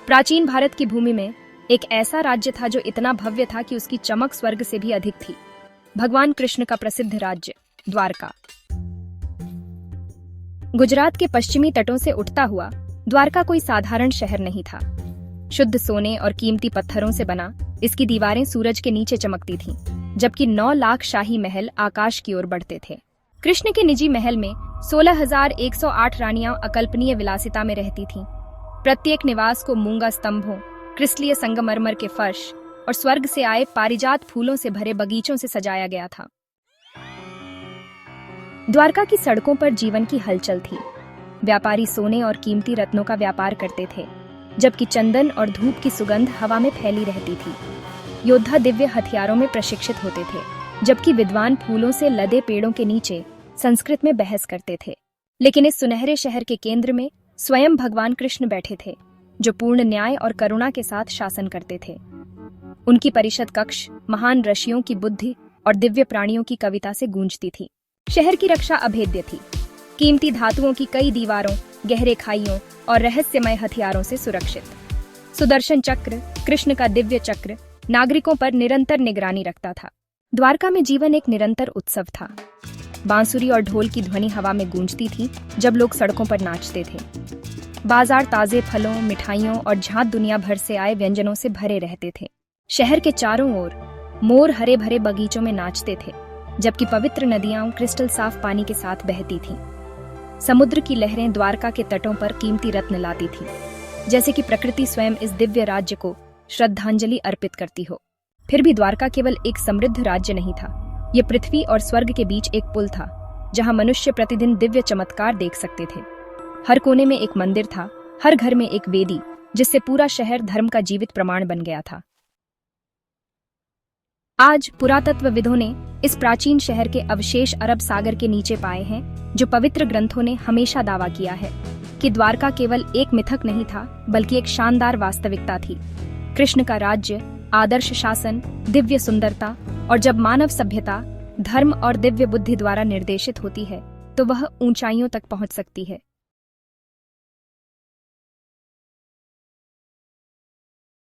प्राचीन भारत की भूमि में एक ऐसा राज्य था जो इतना भव्य था कि उसकी चमक स्वर्ग से भी अधिक थी। भगवान कृष्ण का प्रसिद्ध राज्य द्वारका। गुजरात के पश्चिमी तटों से उठता हुआ द्वारका कोई साधारण शहर नहीं था। शुद्ध सोने और कीमती पत्थरों से बना इसकी दीवारें सूरज के नीचे चमकती थीं, जबकि 9 लाख शाही महल आकाश की ओर बढ़ते थे। कृष्ण के निजी महल में 16,108 रानियां अकल्पनीय विलासिता में रहती थीं। प्रत्येक निवास को मूंगा स्तंभों, क्रिस्टलीय संगमरमर के फर्श और स्वर्ग से आए पारिजात फूलों से भरे बगीचों से सजाया गया था। द्वारका की सड़कों पर जीवन की हलचल थी। व्यापारी सोने और कीमती रत्नों का व्यापार करते थे, जबकि चंदन और धूप की सुगंध हवा में फैली रहती थी। योद्धा दिव्य हथियारों में प्रशिक्षित होते थे, जबकि विद्वान फूलों से लदे पेड़ों के नीचे संस्कृत में बहस करते थे। लेकिन इस सुनहरे शहर के केंद्र में स्वयं भगवान कृष्ण बैठे थे, जो पूर्ण न्याय और करुणा के साथ शासन करते थे। उनकी परिषद कक्ष महान ऋषियों की बुद्धि और दिव्य प्राणियों की कविता से गूंजती थी। शहर की रक्षा अभेद्य थी। कीमती धातुओं की कई दीवारों, गहरे खाइयों और रहस्यमय हथियारों से सुरक्षित। सुदर्शन चक्र, कृष्ण का दिव्य चक्र, नागरिकों पर निरंतर निगरानी रखता था। द्वारका में जीवन एक निरंतर उत्सव था। बांसुरी और ढोल की ध्वनि हवा में गूंजती थी जब लोग सड़कों पर नाचते थे। बाजार ताजे फलों, मिठाइयों और झांत दुनिया भर से आए व्यंजनों से भरे रहते थे। शहर के चारों ओर मोर हरे भरे बगीचों में नाचते थे, जबकि पवित्र नदियां क्रिस्टल साफ पानी के साथ बहती थीं। समुद्र की लहरें द्वारका के तटों पर कीमती रत्न लाती थीं, जैसे कि प्रकृति स्वयं इस दिव्य राज्य को श्रद्धांजलि अर्पित करती हो। फिर भी द्वारका केवल एक समृद्ध राज्य नहीं था। ये पृथ्वी और स्वर्ग के बीच एक पुल था, जहां मनुष्य प्रतिदिन दिव्य चमत्कार देख सकते थे। हर कोने में एक मंदिर था, हर घर में एक वेदी, जिससे पूरा शहर धर्म का जीवित प्रमाण बन गया था। आज पुरातत्वविदों ने इस प्राचीन शहर के अवशेष अरब सागर के नीचे पाए हैं, जो पवित्र ग्रंथों ने हमेशा दावा किया है कि द्वारका केवल एक मिथक नहीं था, बल्कि एक शानदार वास्तविकता थी। कृष्ण का राज्य, आदर्श शासन, दिव्य सुंदरता, और जब मानव सभ्यता धर्म और दिव्य बुद्धि द्वारा निर्देशित होती है, तो वह ऊंचाइयों तक पहुंच सकती है।